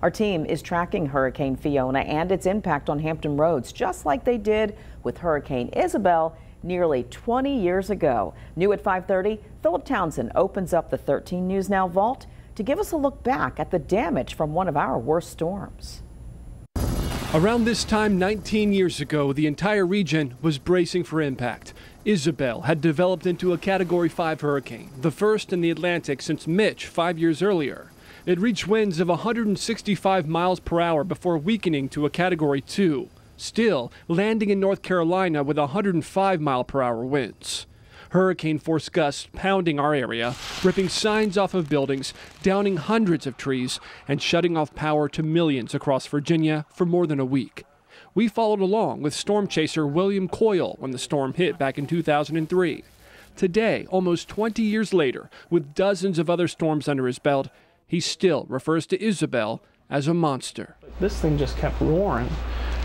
Our team is tracking Hurricane Fiona and its impact on Hampton roads, just like they did with Hurricane Isabel nearly 20 years ago. New at 5:30, Philip Townsend opens up the 13 News Now vault to give us a look back at the damage from one of our worst storms. Around this time 19 years ago, the entire region was bracing for impact. Isabel had developed into a Category 5 hurricane, the first in the Atlantic since Mitch 5 years earlier. It reached winds of 165 miles per hour before weakening to a Category 2, still landing in North Carolina with 105 mile per hour winds. Hurricane force gusts pounding our area, ripping signs off of buildings, downing hundreds of trees, and shutting off power to millions across Virginia for more than a week. We followed along with storm chaser William Coyle when the storm hit back in 2003. Today, almost 20 years later, with dozens of other storms under his belt, he still refers to Isabel as a monster. This thing just kept roaring,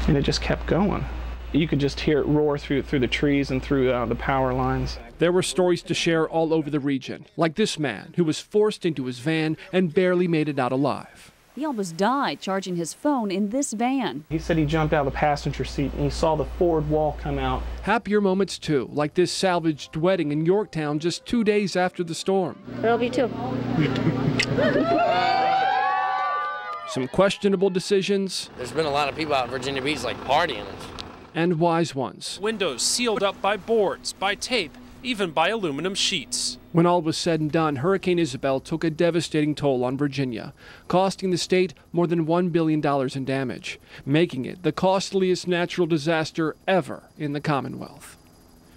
and it just kept going. You could just hear it roar through the trees and through the power lines. There were stories to share all over the region, like this man who was forced into his van and barely made it out alive. He almost died charging his phone in this van. He said he jumped out of the passenger seat and he saw the forward wall come out. Happier moments too, like this salvaged wedding in Yorktown just 2 days after the storm. There'll be two. Some questionable decisions. There's been a lot of people out in Virginia Beach like partying. And wise ones. Windows sealed up by boards, by tape, even by aluminum sheets. When all was said and done, Hurricane Isabel took a devastating toll on Virginia, costing the state more than $1 billion in damage, making it the costliest natural disaster ever in the Commonwealth.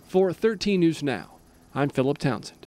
For 13 News Now, I'm Philip Townsend.